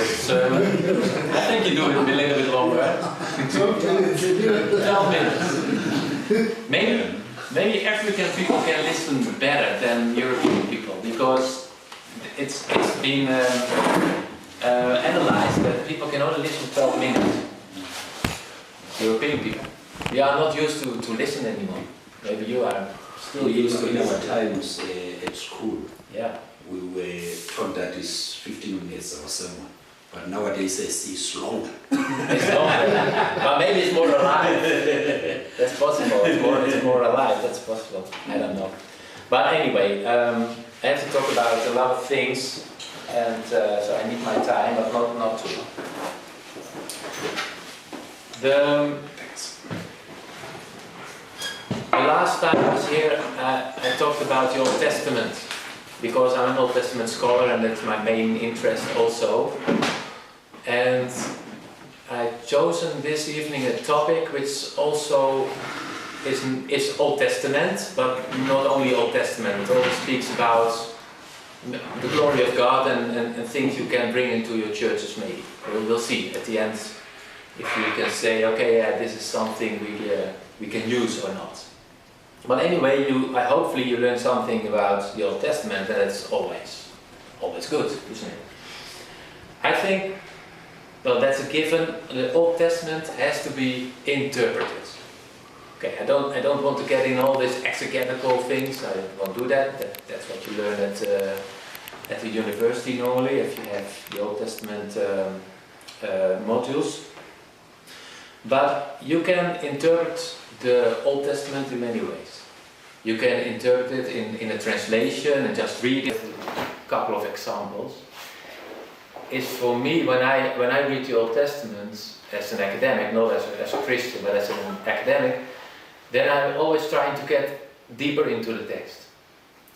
sermon. I think you do it a little bit longer. 12 minutes. Maybe African people can listen better than European people, because it's been analyzed that people can only listen 12 minutes. European people. We are not used to listen anymore. Maybe you are still used to in our listen. times at school. Yeah. We were taught that it's 15 minutes or sermon. But nowadays it's longer. It's not, but maybe it's more alive. That's possible. It's more alive. That's possible. I don't know. But anyway, I have to talk about a lot of things, and so I need my time, but not too long. The last time I was here, I talked about the Old Testament, because I'm an Old Testament scholar, and that's my main interest also. And I've chosen this evening a topic which also is Old Testament, but not only Old Testament. It also speaks about the glory of God and things you can bring into your churches maybe. We'll see at the end if you can say, okay, yeah, this is something we can use or not. But anyway, hopefully you learn something about the Old Testament, and it's always good, isn't it? I think, well, that's a given. The Old Testament has to be interpreted. Okay, I don't want to get in all these exegetical things. I won't do that. That's what you learn at the university normally, if you have the Old Testament modules. But you can interpret the Old Testament in many ways. You can interpret it in a translation and just read it. A couple of examples. Is for me, when I read the Old Testament as an academic, not as a Christian, but as an academic, then I'm always trying to get deeper into the text.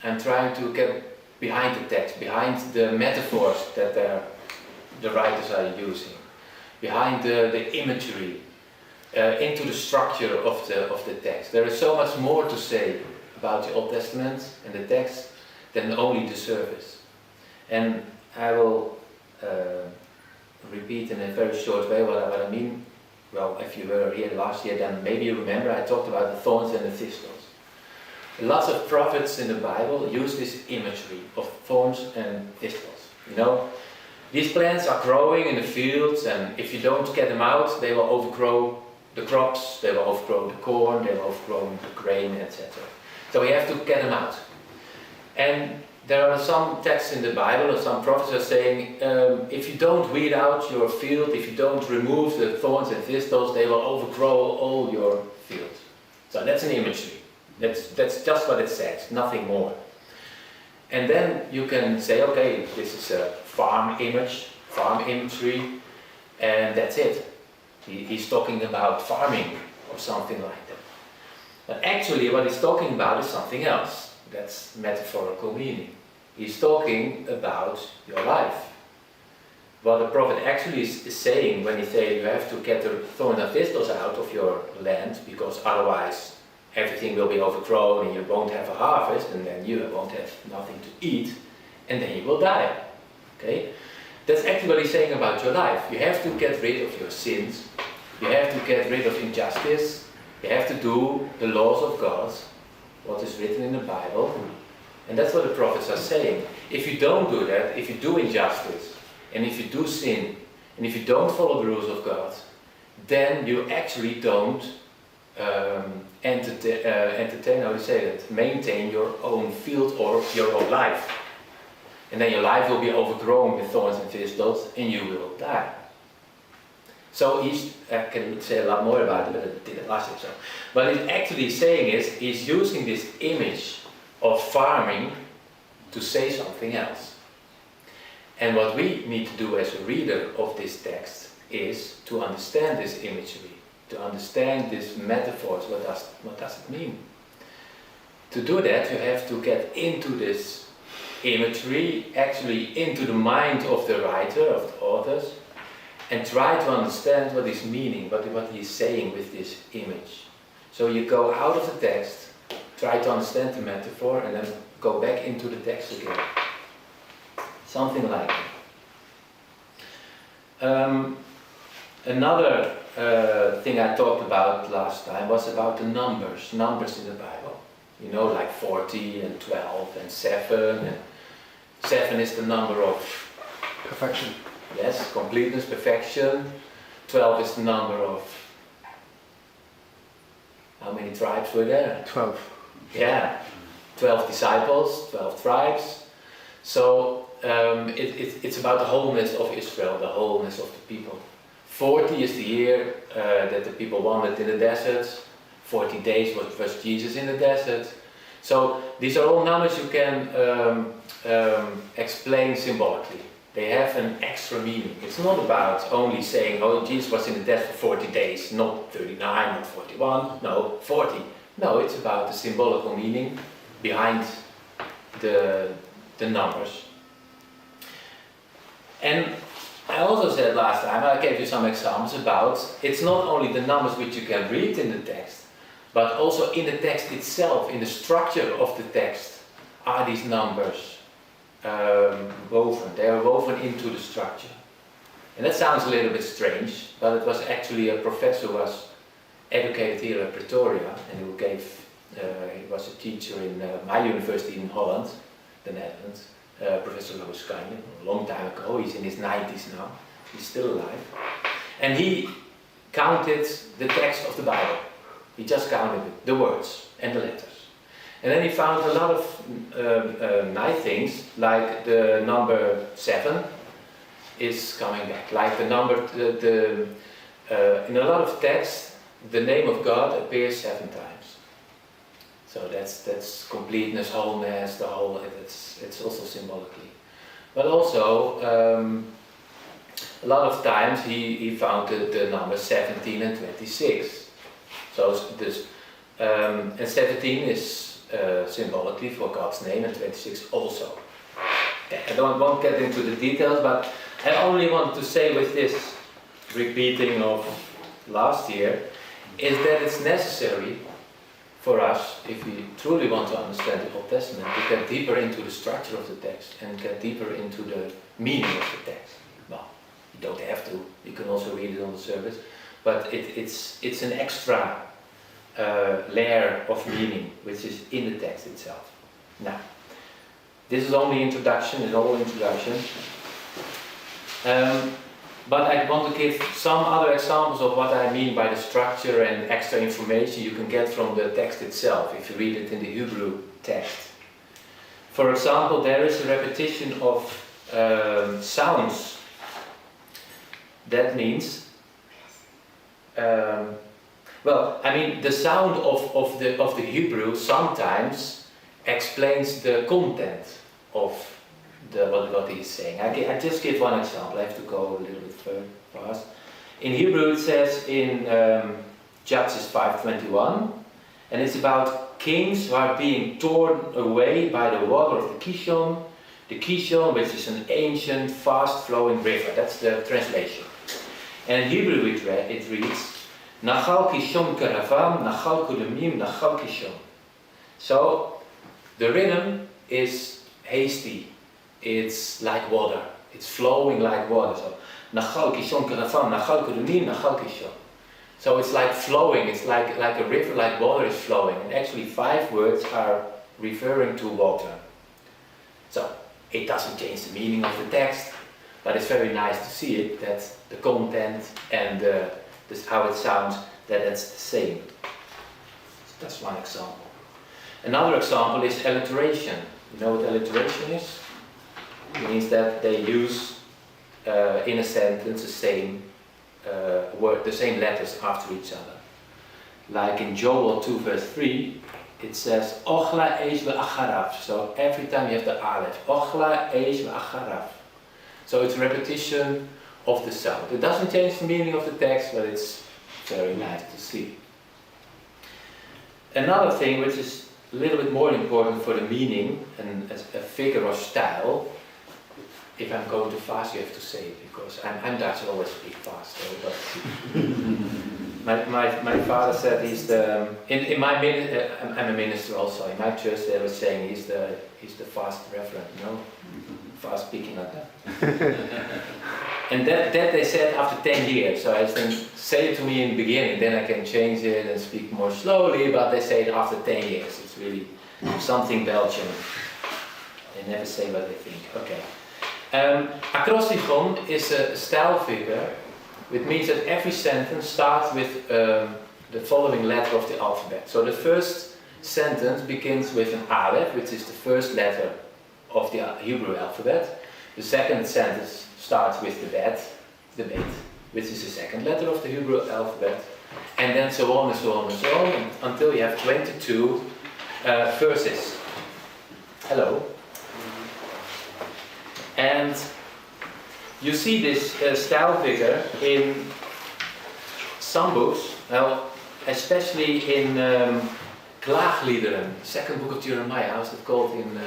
I'm trying to get behind the text, behind the metaphors that the writers are using, behind the imagery, into the structure of the text. There is so much more to say about the Old Testament and the text than only the surface. And I will repeat in a very short way what I mean. Well, if you were here last year, then maybe you remember I talked about the thorns and the thistles. Lots of prophets in the Bible use this imagery of thorns and thistles. You know, these plants are growing in the fields, and if you don't get them out, they will overgrow the crops, they will overgrow the corn, they will overgrow the grain, etc. So we have to get them out. And there are some texts in the Bible, or some prophets are saying, if you don't weed out your field, if you don't remove the thorns and thistles, they will overgrow all your field. So that's an imagery. That's just what it says, nothing more. And then you can say, okay, this is a farm imagery, and that's it. He's talking about farming or something like that. But actually what he's talking about is something else. That's metaphorical meaning. He's talking about your life. What the prophet actually is saying when he says you have to get the thorns and thistles out of your land, because otherwise everything will be overgrown and you won't have a harvest, and then you won't have nothing to eat, and then you will die. Okay? That's actually what he's saying about your life. You have to get rid of your sins. You have to get rid of injustice. You have to do the laws of God, what is written in the Bible. And that's what the prophets are saying. If you don't do that, if you do injustice, and if you do sin, and if you don't follow the rules of God, then you actually don't entertain, how do you say that? Maintain your own field or your own life. And then your life will be overgrown with thorns and thistles, and you will die. So I can say a lot more about it, but I did it last year. So. What he's actually saying is, he's using this image of farming to say something else. And what we need to do as a reader of this text is to understand this imagery, to understand these metaphors. What does it mean? To do that, you have to get into this imagery, actually into the mind of the writer, of the authors, and try to understand what he's meaning, what he's saying with this image. So you go out of the text, try to understand the metaphor, and then go back into the text again. Something like that. Another thing I talked about last time was about the numbers in the Bible. You know, like 40 and 12 and 7, and 7 is the number of Perfection. yes, completeness, perfection. 12 is the number of, how many tribes were there? 12. Yeah, 12 disciples, 12 tribes. So it's about the wholeness of Israel, the wholeness of the people. 40 is the year that the people wandered in the desert. 40 days was Jesus in the desert. So these are all numbers you can explain symbolically. They have an extra meaning. It's not about only saying, oh, Jesus was in the desert for 40 days, not 39, not 41, no, 40. No, it's about the symbolical meaning behind the numbers. And I also said last time, I gave you some examples about, it's not only the numbers which you can read in the text, but also in the text itself, in the structure of the text, are these numbers woven. They are woven into the structure. And that sounds a little bit strange, but it was actually a professor who was educated here at Pretoria, and who he was a teacher in my university in Holland, the Netherlands, Professor Looskanjen, a long time ago. He's in his 90s now. He's still alive. And he counted the text of the Bible. He just counted it, the words and the letters. And then he found a lot of nice things, like the number 7 is coming back. Like the number, in a lot of texts, the name of God appears 7 times. So that's completeness, wholeness, the whole. It's also symbolically, but also a lot of times he found the numbers 17 and 26. So this and 17 is symbolically for God's name, and 26 also. I won't get into the details, but I only want to say with this repeating of last year is that it's necessary for us, if we truly want to understand the Old Testament, to get deeper into the structure of the text and get deeper into the meaning of the text. Well, you don't have to, you can also read it on the surface, but it's an extra layer of meaning which is in the text itself. Now, this is only introduction, it's all introduction. But I want to give some other examples of what I mean by the structure and extra information you can get from the text itself if you read it in the Hebrew text. For example, there is a repetition of sounds. That means, the sound of the Hebrew sometimes explains the content of what he's saying. I just give one example. I have to go a little bit fast. In Hebrew it says in Judges 5:21, and it's about kings who are being torn away by the water of the Kishon, which is an ancient, fast-flowing river. That's the translation. And in Hebrew it reads, Nachal Kishon Karavam, Nachal Kudamim, Nachal Kishon. So the rhythm is hasty. It's like water. It's flowing like water. So, Nachal Kishon Karafam, Nachal Kudunim, Nachal Kishon. So it's like flowing. It's like a river, like water is flowing. And actually 5 words are referring to water. So it doesn't change the meaning of the text, but it's very nice to see it, that the content and how it sounds, that it's the same. That's one example. Another example is alliteration. You know what alliteration is? It means that they use in a sentence the same word, the same letters after each other. Like in Joel 2 verse 3, it says Ochla eish ve'acharav. So every time you have the aleph, Ochla eish ve'acharav. So it's a repetition of the sound. It doesn't change the meaning of the text, but it's very nice to see. Another thing which is a little bit more important for the meaning and as a figure of style. If I'm going too fast, you have to say it, because I'm Dutch, I always speak fast. But my father said he's the I'm a minister also. In my church, they were saying he's the fast reverend, fast speaking like that. And that they said after 10 years. So I think, say it to me in the beginning, then I can change it and speak more slowly, but they say it after 10 years. It's really something Belgian. They never say what they think. Okay. Acrostichon is a style figure, which means that every sentence starts with the following letter of the alphabet. So the first sentence begins with an Aleph, which is the first letter of the Hebrew alphabet. The second sentence starts with the Bet, which is the second letter of the Hebrew alphabet. And then so on and so on and so on, until you have 22 verses. Hello. And you see this style figure in some books, well, especially in Klaagliederen, second book of Jeremiah. How's it called in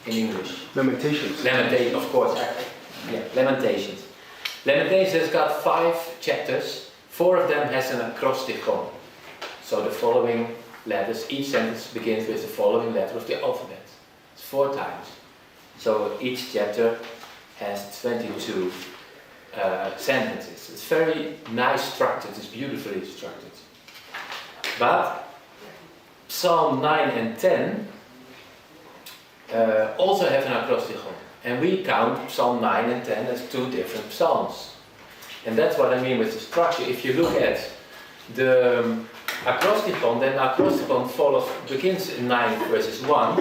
English? Lamentations. Lamentations, of course. Yeah, Lamentations. Lamentations has got 5 chapters. 4 of them has an acrostichon. So the following letters, each sentence begins with the following letter of the alphabet. It's 4 times. So each chapter has 22 sentences. It's very nice structured, it's beautifully structured. But Psalm 9 and 10 also have an acrostichon. And we count Psalm 9 and 10 as 2 different psalms. And that's what I mean with the structure. If you look at the acrostichon, then the acrostichon begins in 9 verses 1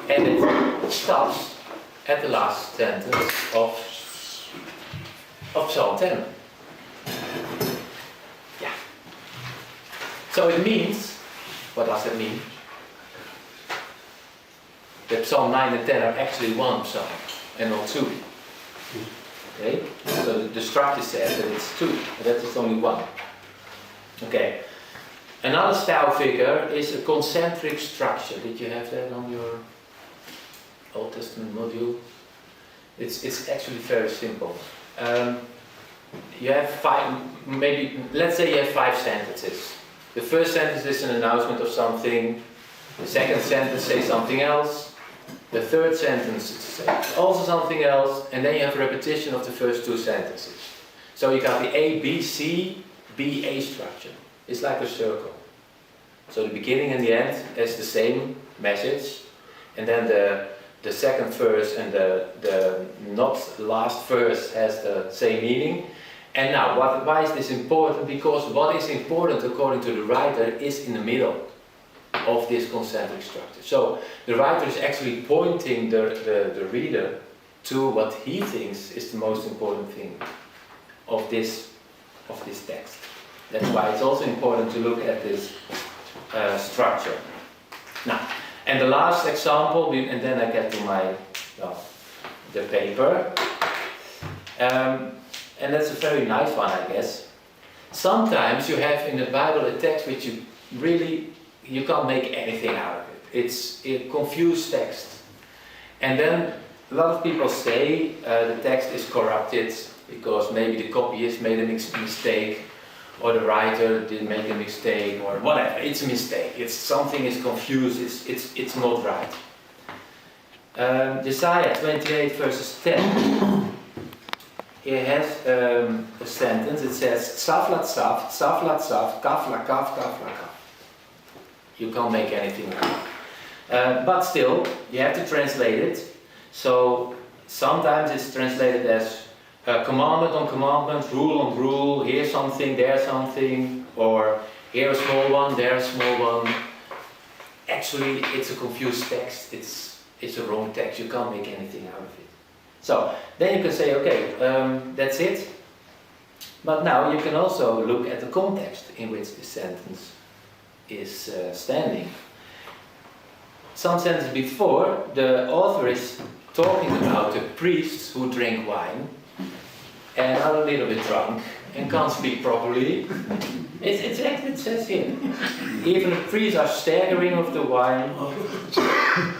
and it stops at the last sentence of Psalm 10. Yeah. So it means, what does it mean? That Psalm 9 and 10 are actually one psalm and not 2. Okay? So the structure says that it's 2, but that is only 1. Okay. Another style figure is a concentric structure. Did you have that on your Old Testament module? It's actually very simple. You have 5, maybe, let's say you have 5 sentences. The first sentence is an announcement of something. The second sentence says something else. The third sentence says also something else. And then you have a repetition of the first 2 sentences. So you got the A, B, C, B, A structure. It's like a circle. So the beginning and the end is the same message. And then the second verse and the not last verse has the same meaning. And now, why is this important? Because what is important, according to the writer, is in the middle of this concentric structure. So the writer is actually pointing the reader to what he thinks is the most important thing of this text. That's why it's also important to look at this structure. Now, and the last example, and then I get to the paper. And that's a very nice one, I guess. Sometimes you have in the Bible a text which you can't make anything out of it. It's a confused text. And then a lot of people say the text is corrupted because maybe the copyist made a mistake, or the writer did make a mistake, or whatever. It's a mistake. Something is confused. It's not right. Isaiah 28 verses 10. It has a sentence. It says Tzaf la tzaf, tzaf la tzaf, kaf la kaf, kaf la kaf. You can't make anything right. But still, you have to translate it. So sometimes it's translated as commandment on commandment, rule on rule, here something, there something, or here a small one, there a small one. Actually, it's a confused text. It's a wrong text. You can't make anything out of it. So then you can say, okay, that's it. But now you can also look at the context in which the sentence is standing. Some sentences before, the author is talking about the priests who drink wine and are a little bit drunk and can't speak properly. It says here. Even the priests are staggering of the wine.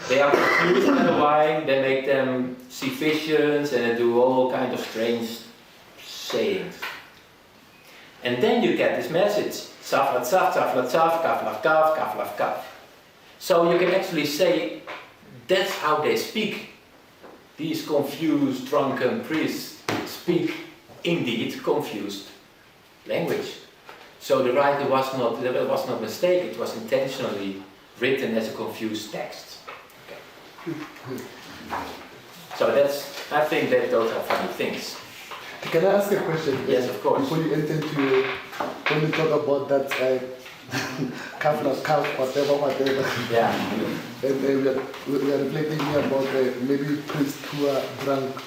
They are confused by the wine. They make them see visions and they do all kinds of strange sayings. And then you get this message. Tzaf la tzaf, tzaf la tzaf, kaf la kaf, kaf la kaf. So you can actually say that's how they speak. These confused, drunken priests speak indeed confused language. So the writer was not mistaken, it was intentionally written as a confused text. Okay. So I think that those are funny things. Can I ask a question? Yes, of course. Before you enter into, when you talk about that calf, not calf, whatever. Yeah. And we are reflecting here about maybe priests who are drunk.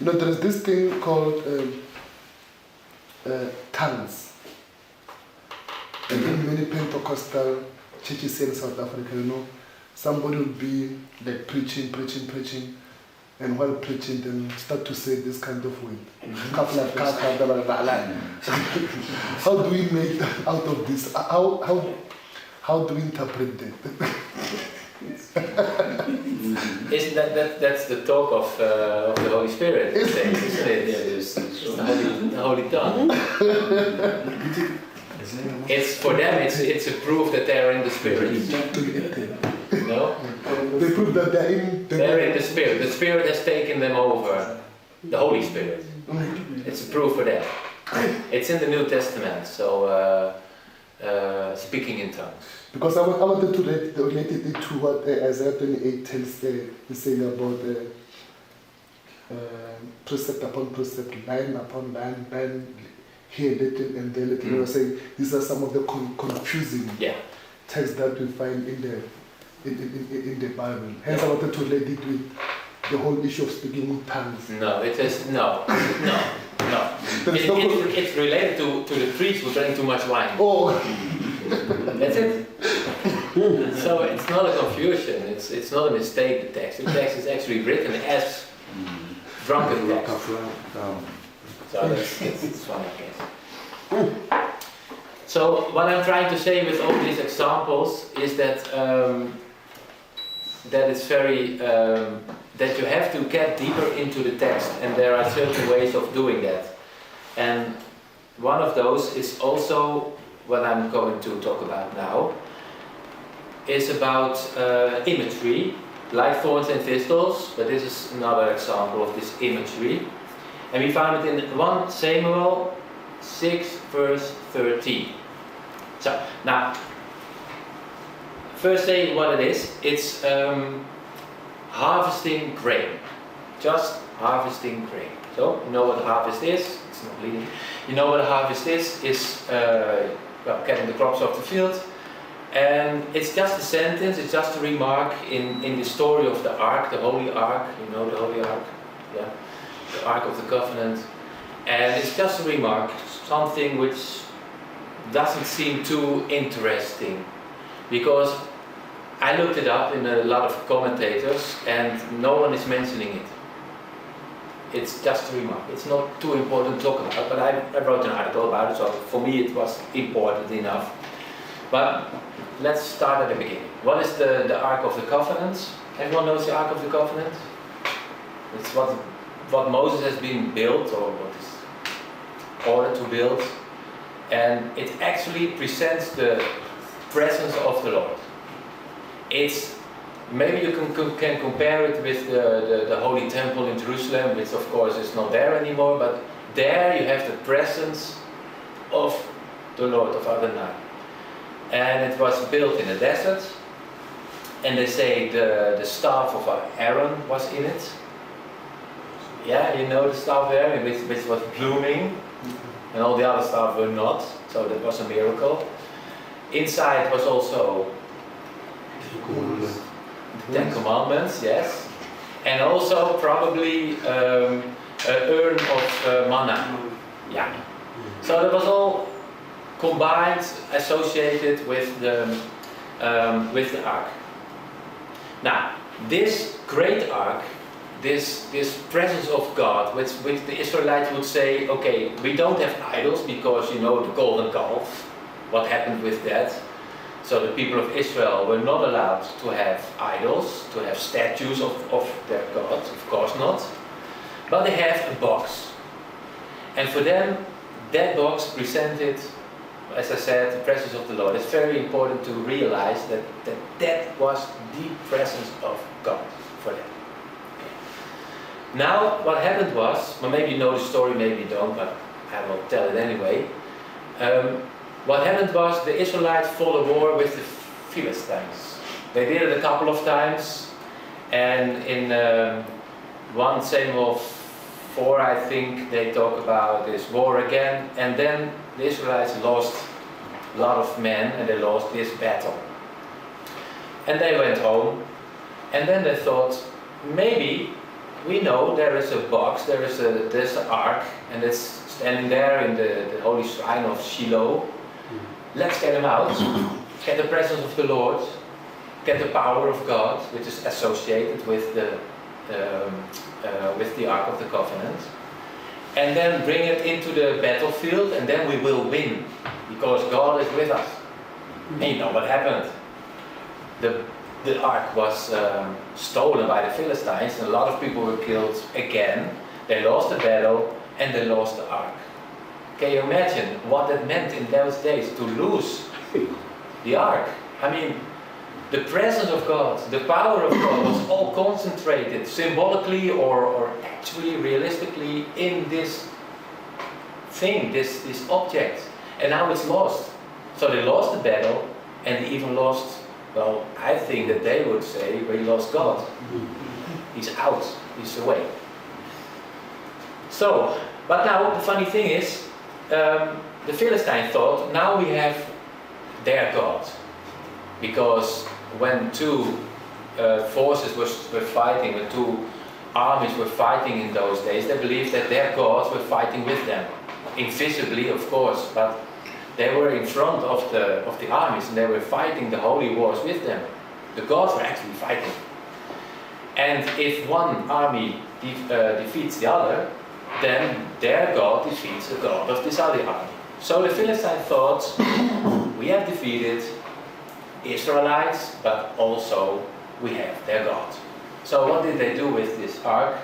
You know, there is this thing called tongues. And in many Pentecostal churches here in South Africa, you know, somebody will be like preaching, and while preaching, then start to say this kind of word. How do we make that out of this? How do we interpret that? Isn't that's the talk of the Holy Spirit, isn't it? Yeah, the Holy Tongue. It's for them. It's a proof that they are in the Spirit. No? They prove that they're in the Spirit. The Spirit has taken them over. The Holy Spirit. It's a proof for that. It's in the New Testament. So speaking in tongues. Because I wanted to relate it to what Isaiah 28 tells is saying about precept upon precept, line upon line, here little and there little. I was saying these are some of the confusing texts that we find in the Bible. Hence, I wanted to relate it with the whole issue of speaking in tongues. No, it is no. It's related to the priest who drank too much wine. Oh, that's it. So it's not a confusion. It's not a mistake. The text is actually written as drunken text. So it's fine, I guess. So what I'm trying to say with all these examples is that that it's very that you have to get deeper into the text, and there are certain ways of doing that. And one of those is also what I'm going to talk about now. Is about imagery, like thorns and thistles, but this is another example of this imagery. And we found it in 1 Samuel 6 verse 13. So, now, first say what it is. It's harvesting grain. Just harvesting grain. So, you know what a harvest is? It's not bleeding. You know what a harvest is getting the crops off the field. And it's just a sentence, it's just a remark in the story of the Ark, the Holy Ark. You know the Holy Ark? Yeah. The Ark of the Covenant. And it's just a remark, something which doesn't seem too interesting. Because I looked it up in a lot of commentators and no one is mentioning it. It's just a remark. It's not too important to talk about, but I wrote an article about it, so for me it was important enough. But let's start at the beginning. What is the Ark of the Covenant? Everyone knows the Ark of the Covenant? It's what Moses has been built, or what is ordered to build. And it actually presents the presence of the Lord. It's, maybe you can compare it with the Holy Temple in Jerusalem, which of course is not there anymore, but there you have the presence of the Lord, of Adonai. And it was built in a desert, and they say the staff of Aaron was in it. Yeah, you know the staff there, which was blooming, and all the other staff were not, so that was a miracle. Inside was also the 10 Commandments, yes, and also probably an urn of manna. Yeah. So that was all combined, associated with the ark. Now, this great ark, this presence of God, which the Israelites would say, okay, we don't have idols because you know the golden calf, what happened with that. So the people of Israel were not allowed to have idols, to have statues of their gods, of course not. But they have a box. And for them, that box presented, as I said, the presence of the Lord. It's very important to realize that was the presence of God for them. Now, what happened was, well, maybe you know the story, maybe you don't, but I will tell it anyway. What happened was the Israelites fought a war with the Philistines. They did it a couple of times, and in 1 Samuel 4, I think, they talk about this war again, and then the Israelites lost a lot of men, and they lost this battle. And they went home, and then they thought, maybe we know there is a box, there's an ark, and it's standing there in the holy shrine of Shiloh. Let's get him out, get the presence of the Lord, get the power of God, which is associated with the Ark of the Covenant, and then bring it into the battlefield, and then we will win, because God is with us. And you know what happened? The ark was stolen by the Philistines, and a lot of people were killed again. They lost the battle, and they lost the ark. Can you imagine what that meant in those days, to lose the ark? I mean, the presence of God, the power of God was all concentrated, symbolically or actually realistically, in this thing, this object. And now it's lost. So they lost the battle, and they even lost, well, I think that they would say, we lost God. He's out, he's away. So, but now the funny thing is, the Philistines thought, now we have their God. Because when two forces were fighting, when two armies were fighting in those days, they believed that their gods were fighting with them. Invisibly, of course, but they were in front of the armies, and they were fighting the holy wars with them. The gods were actually fighting. And if one army defeats the other, then their god defeats the god of this other army. So the Philistines thought, we have defeated Israelites, but also we have their God. So what did they do with this ark?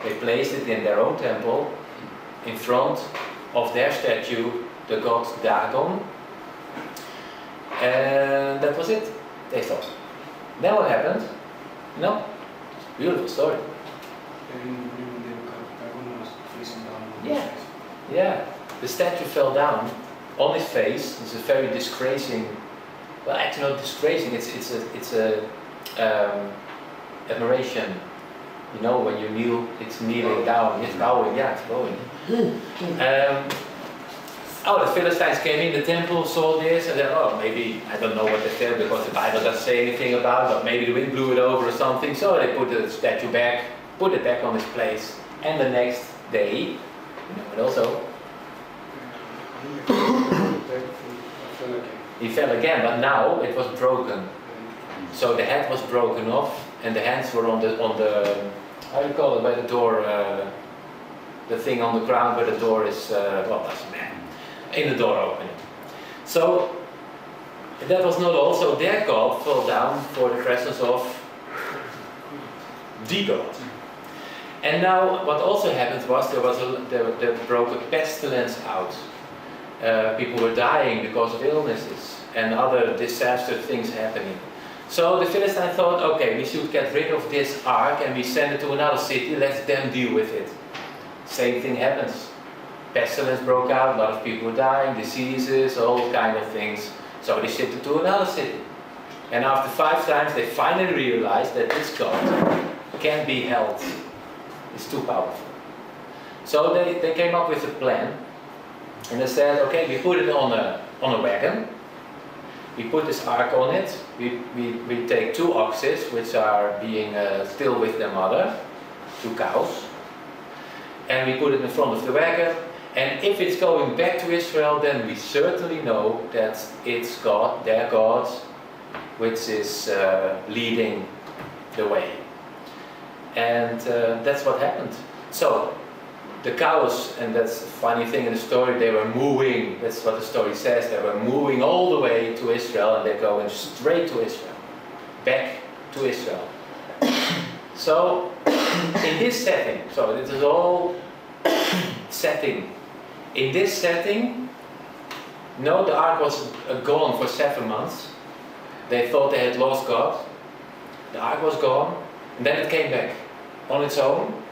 They placed it in their own temple, in front of their statue, the god Dagon. And that was it, they thought. Then what happened? No, beautiful story. Yeah. The statue fell down on his face. It's a very disgracing. Well, actually not disgracing. It's a admiration. You know, when you kneel, it's kneeling down. It's bowing. Yeah, it's bowing. The Philistines came in the temple, saw this, and then, maybe, I don't know what they said, because the Bible doesn't say anything about it, but maybe the wind blew it over or something, so they put the statue back, put it back on its place, and the next day, but also, he fell again, but now it was broken. So the head was broken off, and the hands were on the how do you call it, by the door, the thing on the ground where the door is, in the door opening. So that was not all. So their God fell down for the presence of the God. And now what also happened was there broke a pestilence out. People were dying because of illnesses and other disaster things happening. So the Philistines thought, okay, we should get rid of this ark and we send it to another city, let them deal with it. Same thing happens. Pestilence broke out, a lot of people were dying, diseases, all kind of things. So they shipped it to another city. And after 5 times they finally realized that this God can't be held. It's too powerful. So they came up with a plan. And they said, okay, we put it on a wagon. We put this ark on it. We take 2 oxes, which are being still with their mother, 2 cows. And we put it in front of the wagon. And if it's going back to Israel, then we certainly know that it's God, their God, which is leading the way. And that's what happened. So the cows, and that's the funny thing in the story, they were moving, that's what the story says, they were moving all the way to Israel, and they're going straight to Israel, back to Israel. So in this setting, so this is all setting. In this setting, no, the ark was gone for 7 months. They thought they had lost God. The ark was gone, and then it came back on its own.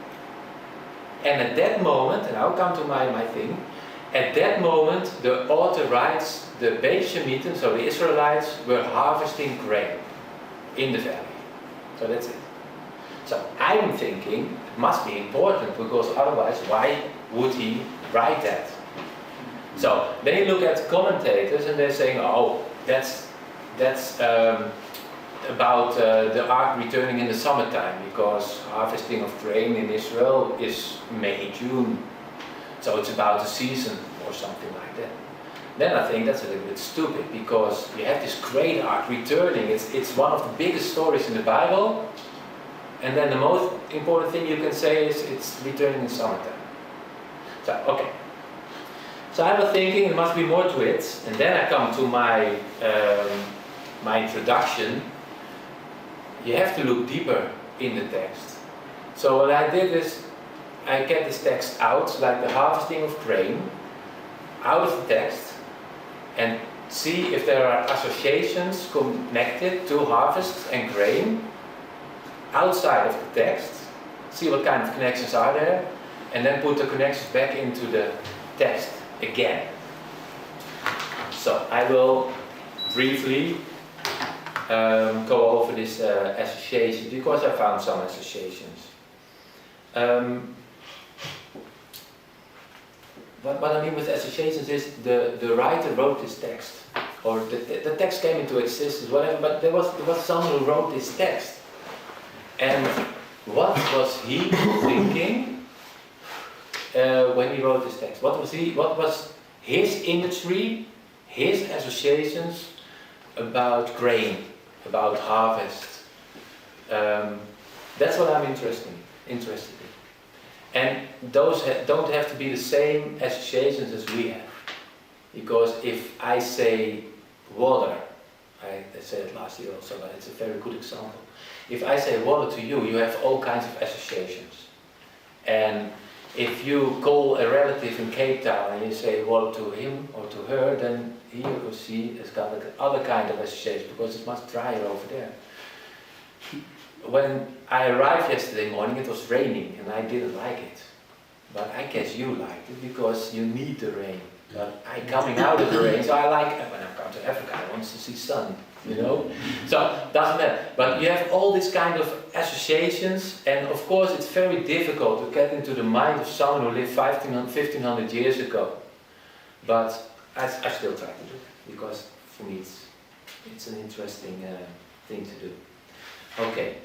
And at that moment, and I'll come to my thing, at that moment the author writes the Beit Shemitim, so the Israelites were harvesting grain in the valley. So that's it. So I'm thinking it must be important, because otherwise why would he write that? So then you look at commentators and they're saying, oh, that's about the ark returning in the summertime, because harvesting of grain in Israel is May, June. So it's about the season or something like that. Then I think that's a little bit stupid, because you have this great ark returning. It's one of the biggest stories in the Bible. And then the most important thing you can say is it's returning in summertime. So, okay. So I was thinking there must be more to it. And then I come to my introduction. You have to look deeper in the text. So what I did is, I get this text out, like the harvesting of grain, out of the text, and see if there are associations connected to harvest and grain outside of the text, see what kind of connections are there, and then put the connections back into the text again. So I will briefly go over this association, because I found some associations. What I mean with associations is the writer wrote this text, or the text came into existence, whatever, but there was someone who wrote this text. And what was he thinking when he wrote this text? What was his imagery, his associations about grain, about harvest? That's what I'm interested in. And those don't have to be the same associations as we have. Because if I say water, I said it last year also, but it's a very good example. If I say water to you, you have all kinds of associations. And if you call a relative in Cape Town and you say water to him or to her, then he or she has got other kind of associations, because it's much drier over there. When I arrived yesterday morning, it was raining and I didn't like it. But I guess you liked it, because you need the rain. But I'm coming out of the rain, so I like it. When I come to Africa, I want to see sun, you know? So, doesn't matter. But you have all these kind of associations, and of course it's very difficult to get into the mind of someone who lived 1500 years ago. But I still try to do it, because for me it's an interesting thing to do. Okay.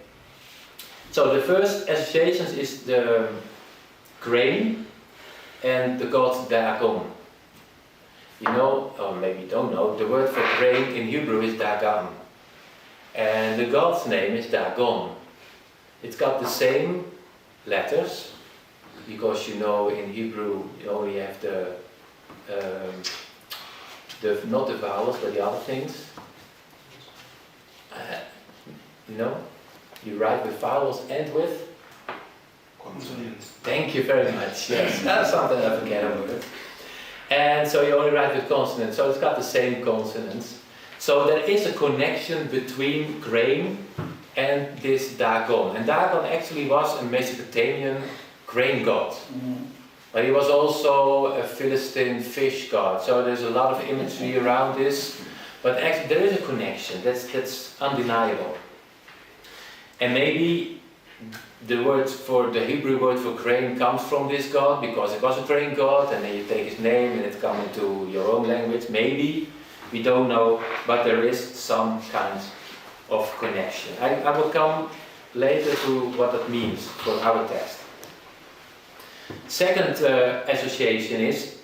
So the first associations is the grain and the god Dagon. You know, or maybe you don't know, the word for grain in Hebrew is Dagan. And the god's name is Dagon. It's got the same letters, because you know in Hebrew you only have not the vowels, but the other things. You know? You write with vowels and with consonants. Thank you very much. Yes, that's something I forget a word. And so you only write with consonants, so it's got the same consonants. So there is a connection between grain and this Dagon. And Dagon actually was a Mesopotamian grain god. Mm-hmm. But he was also a Philistine fish god. So there's a lot of imagery around this. But actually there is a connection, that's undeniable. And maybe the Hebrew word for grain comes from this god, because it was a grain god, and then you take his name and it comes into your own language. Maybe, we don't know, but there is some kind of connection. I will come later to what that means for our text. Second association is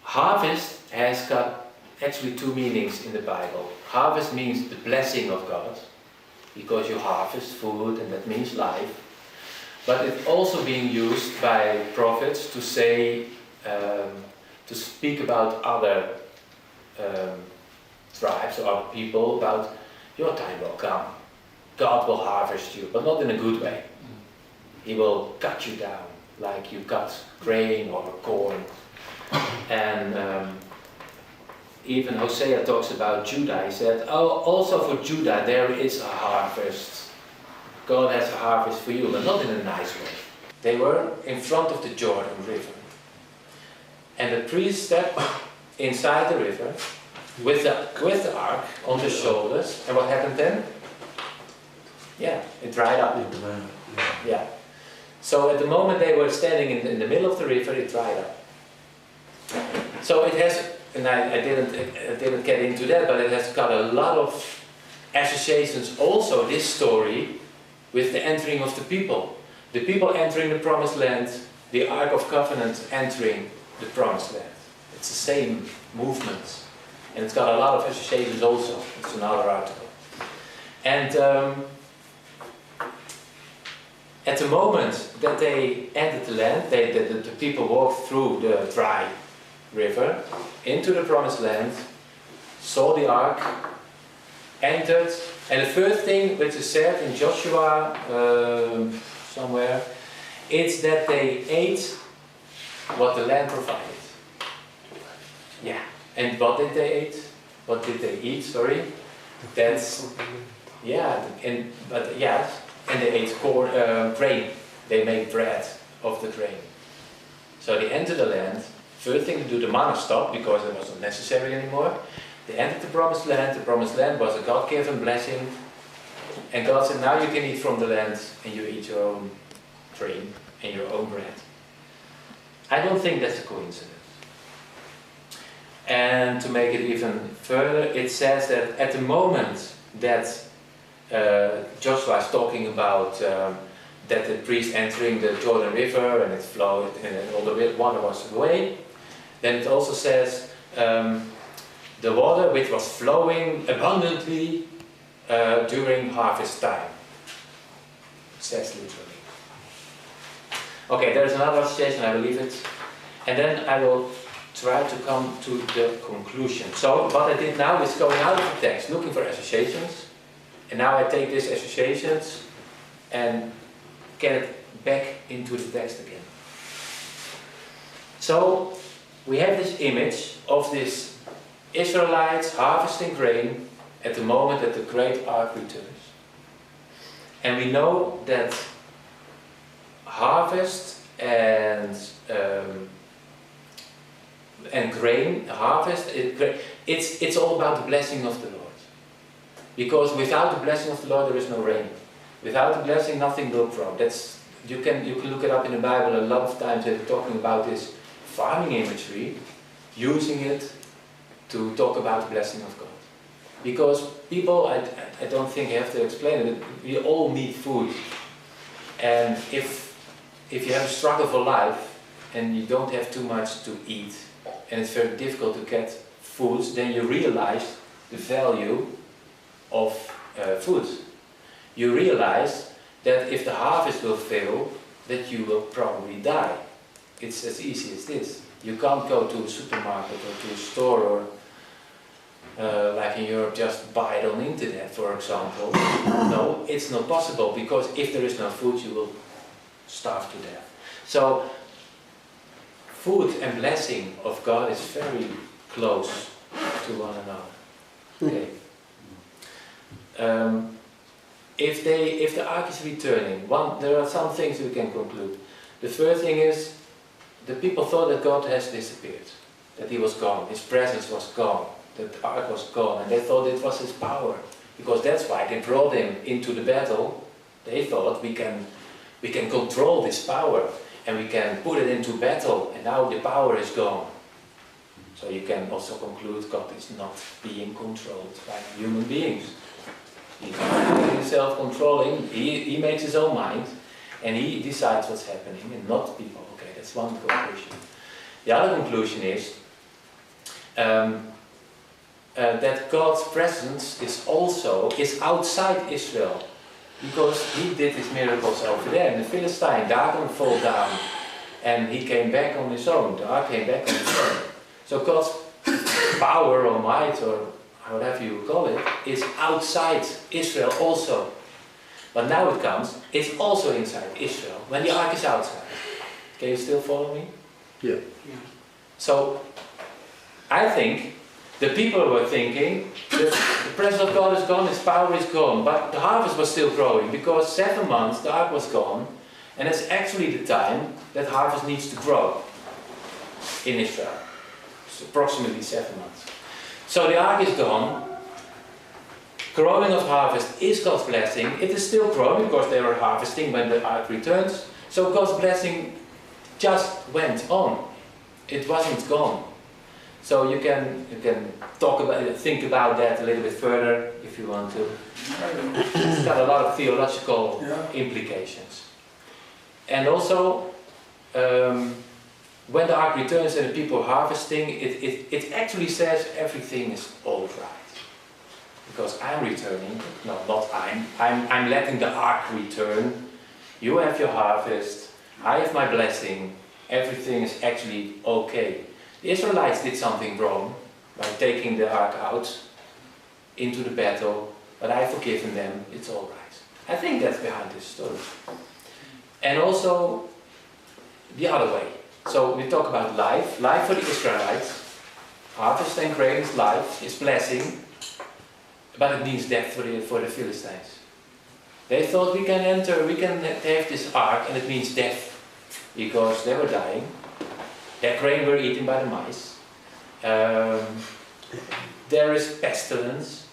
harvest has got actually two meanings in the Bible. Harvest means the blessing of God, because you harvest food and that means life. But it's also being used by prophets to say, to speak about other tribes or other people, about your time will come. God will harvest you, but not in a good way. He will cut you down, like you cut grain or corn. And even Hosea talks about Judah. He said, oh, also for Judah there is a harvest. God has a harvest for you, but not in a nice way. They were in front of the Jordan River. And the priest stepped inside the river with the ark on the shoulders. And what happened then? Yeah, it dried up. Yeah. So at the moment they were standing in the middle of the river, it dried up. So it has, and I didn't get into that, but it has got a lot of associations also, this story, with the entering of the people. The people entering the promised land, the Ark of Covenant entering the promised land. It's the same movement. And it's got a lot of associations also. It's another article. And at the moment that they entered the land, the people walked through the dry river into the promised land, saw the ark, entered, and the first thing which is said in Joshua somewhere, it's that they ate what the land provided. Yeah. And what did they eat? What did they eat? Sorry. That's yeah. And they ate corn, grain. They made bread of the grain. So they entered the land. First thing to do, the manna stopped because it wasn't necessary anymore. They entered the promised land. The promised land was a God-given blessing. And God said, now you can eat from the land and you eat your own grain and your own bread. I don't think that's a coincidence. And to make it even further, it says that at the moment that Joshua is talking about that the priest entering the Jordan River and it flowed and all the water was away, then it also says the water which was flowing abundantly during harvest time. It says literally. Okay, there's another association, I believe it. And then I will try to come to the conclusion. So what I did now is going out of the text, looking for associations. And now I take these associations and get it back into the text again. So we have this image of this Israelites harvesting grain at the moment that the great ark returns. And we know that harvest and grain, harvest, it's all about the blessing of the Lord. Because without the blessing of the Lord there is no rain. Without the blessing nothing will grow. You can look it up in the Bible a lot of times. They're talking about this farming imagery, using it to talk about the blessing of God. Because people, I don't think you have to explain it, we all need food. And if you have a struggle for life and you don't have too much to eat, and it's very difficult to get foods, then you realize the value of food. You realize that if the harvest will fail, that you will probably die. It's as easy as this. You can't go to a supermarket or to a store or like in Europe, just buy it on the internet, for example. No, it's not possible, because if there is no food, you will starve to death. So, food and blessing of God is very close to one another. Okay. If the ark is returning, there are some things we can conclude. The first thing is, the people thought that God has disappeared, that He was gone, His presence was gone, that the ark was gone, and they thought it was His power, because that's why they brought Him into the battle. They thought we can control this power and we can put it into battle, and now the power is gone. So you can also conclude God is not being controlled by human beings. He's not self-controlling. He makes his own mind and He decides what's happening, and not people. Okay, that's one conclusion. The other conclusion is that God's presence is outside Israel, because He did His miracles over there. And the Philistine, Dagon fell down and he came back on his own. The ark came back on his own. So God's power or might, or whatever you call it, is outside Israel also. But now it comes, it's also inside Israel, when the ark is outside. Can you still follow me? Yeah. So, I think the people were thinking, the presence of God is gone, His power is gone, but the harvest was still growing, because 7 months the ark was gone, And it's actually the time that harvest needs to grow in Israel. It's approximately 7 months. So the ark is gone. Growing of harvest is God's blessing. It is still growing because they were harvesting when the ark returns. So God's blessing just went on. It wasn't gone. So you can talk about it, think about that a little bit further if you want to. It's got a lot of theological implications. And also, when the ark returns and the people are harvesting, it actually says everything is all right. Because I'm returning, no, not I'm letting the ark return. You have your harvest, I have my blessing, everything is actually okay. The Israelites did something wrong by taking the ark out into the battle, but I've forgiven them, it's all right. I think that's behind this story. And also the other way. So we talk about life for the Israelites. Harvest and grain is life, is blessing, but it means death for the Philistines. They thought we can have this ark, and it means death because they were dying. Their grain were eaten by the mice. There is pestilence.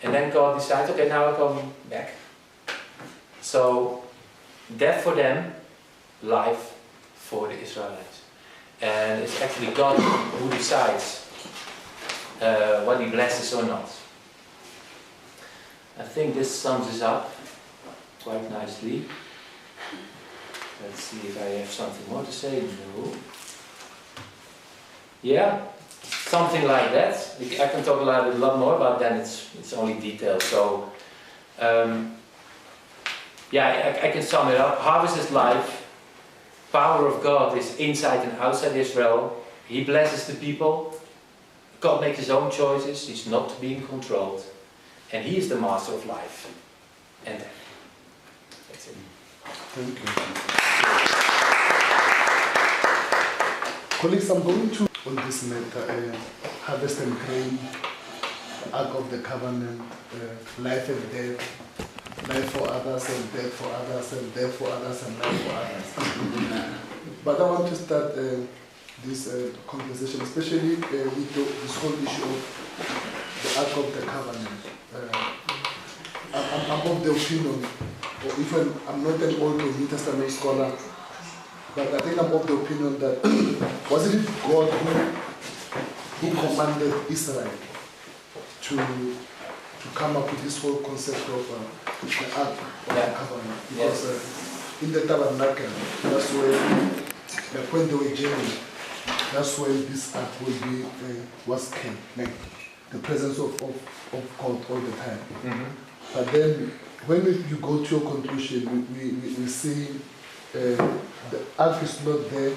And then God decides, okay, now I come back. So, death for them, life for the Israelites. And it's actually God who decides what He blesses or not. I think this sums this up quite nicely. Let's see if I have something more to say. No. Yeah, something like that. I can talk a lot more, but then it's only details. So, yeah, I can sum it up. Harvest is life. Power of God is inside and outside Israel. He blesses the people. God makes His own choices. He's not being controlled. And He is the master of life. And that's it. Thank you. Colleagues, I'm going to on this matter, harvest and grain, the Ark of the Covenant, life and death, life for others and death for others and death for others and life for others. But I want to start this conversation, especially with this whole issue of the Ark of the Covenant. I'm of the opinion, or even I'm not an Old or New Testament scholar, but I think I'm of the opinion that wasn't it God who commanded Israel to come up with this whole concept of the Ark of the Covenant? Because in the tabernacle, that's where, like when they were journeying, that's where this Ark was kept, like the presence of God all the time. Mm-hmm. But then when you go to your conclusion, we see the ark is not there,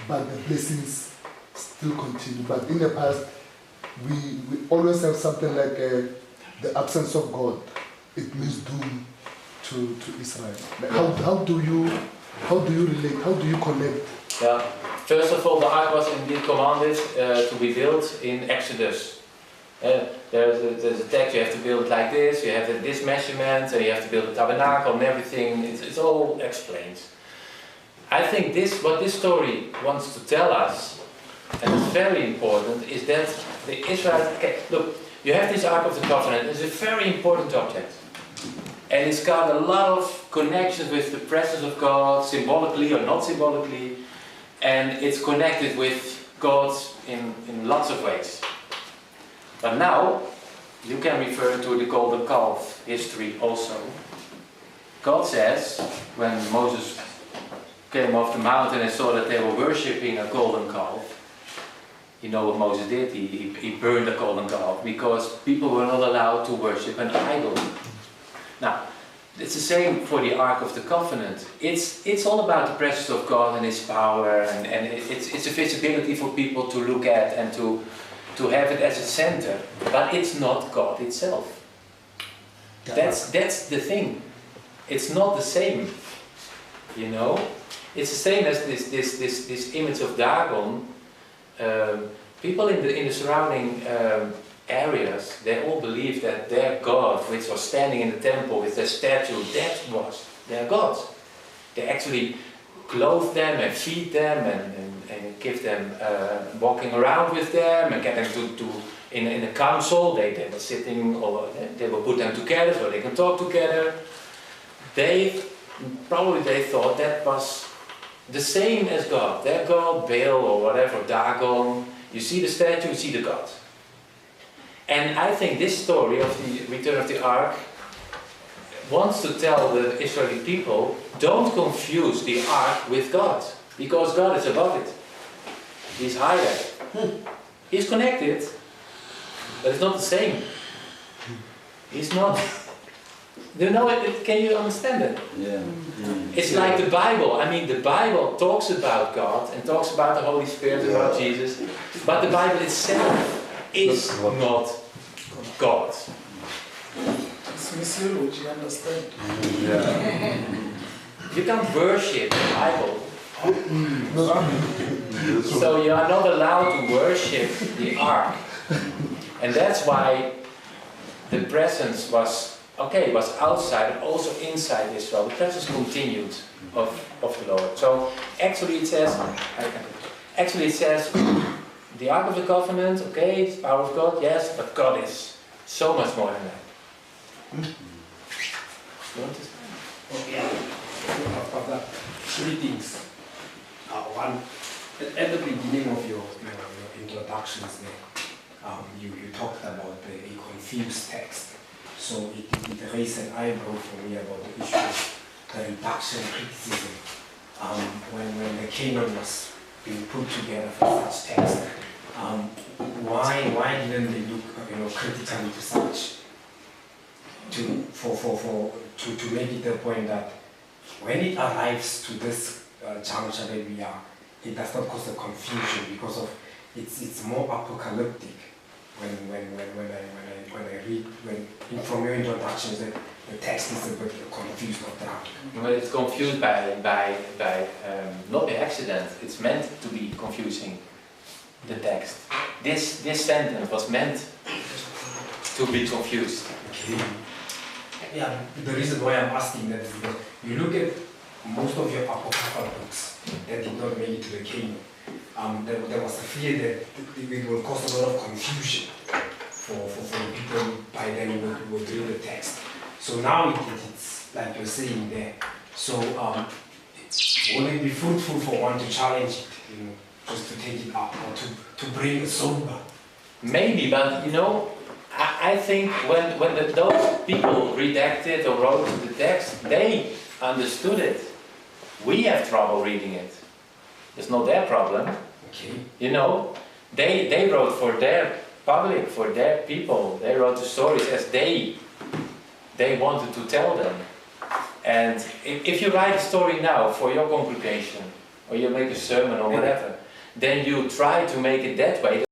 but the blessings still continue. But in the past, we always have something like the absence of God. It means doom to Israel. Like how do you relate? How do you connect? Yeah. First of all, the ark was indeed commanded to be built in Exodus. There's a text, you have to build it like this, you have this measurement, and you have to build a tabernacle and everything. It's all explained. I think what this story wants to tell us, and it's very important, is that the Israelites... Okay, look, you have this Ark of the Covenant. It's a very important object. And it's got a lot of connections with the presence of God, symbolically or not symbolically. And it's connected with God in lots of ways. But now, you can refer to the golden calf history also. God says, when Moses came off the mountain and saw that they were worshipping a golden calf, you know what Moses did? He burned the golden calf because people were not allowed to worship an idol. Now, it's the same for the Ark of the Covenant. It's all about the presence of God and His power, and it's a visibility for people to look at and to have it as a center, but it's not God itself. That's the thing. It's not the same, you know. It's the same as this image of Dagon. People in the surrounding areas, they all believe that their God, which was standing in the temple with their statue, that was their God. They actually clothe them and feed them and give them walking around with them and get them to in a council. They were sitting, or they will put them together so they can talk together. They thought that was the same as God. Their God, Baal or whatever, Dagon. You see the statue, you see the God. And I think this story of the return of the ark wants to tell the Israeli people, don't confuse the ark with God, because God is above it. He's higher. He's connected, but it's not the same. He's not. Do you know it? Can you understand it? Yeah. It's like the Bible. I mean, the Bible talks about God and talks about the Holy Spirit, about Jesus, but the Bible itself is not God. It's missiology, you understand? Yeah. You can't worship the Bible. So you are not allowed to worship the ark. And that's why the presence was outside, also inside Israel. The presence continued of the Lord. So actually it says, the Ark of the Covenant, okay, it's the power of God, yes, but God is so much more than that. You understand? Okay. After that, three things. One, at the beginning of your introductions there, you talked about a confused text. So it raised an eyebrow for me about the issue of the reduction criticism. When the canon was being put together for such text, why didn't they look critically to such to make it a point that when it arrives to this juncture that we are, it does not cause a confusion because of it's more apocalyptic. When I read from your introductions that the text is a bit confused or dark. Well, it's confused by not by accident. It's meant to be confusing, the text. This sentence was meant to be confused. Okay. Yeah, the reason why I'm asking that is because you look at most of your apocryphal books that did not make it to the canon. There was a fear that it will cause a lot of confusion for people by then who would read the text. So now it's like you're saying there. So will it be fruitful for one to challenge it, just to take it up or to bring it sober? Maybe, but I think when those people redacted or wrote the text, they understood it. We have trouble reading it. It's not their problem. Okay. They wrote for their public, for their people. They wrote the stories as they wanted to tell them. And if you write a story now for your congregation, or you make a sermon or whatever, then you try to make it that way.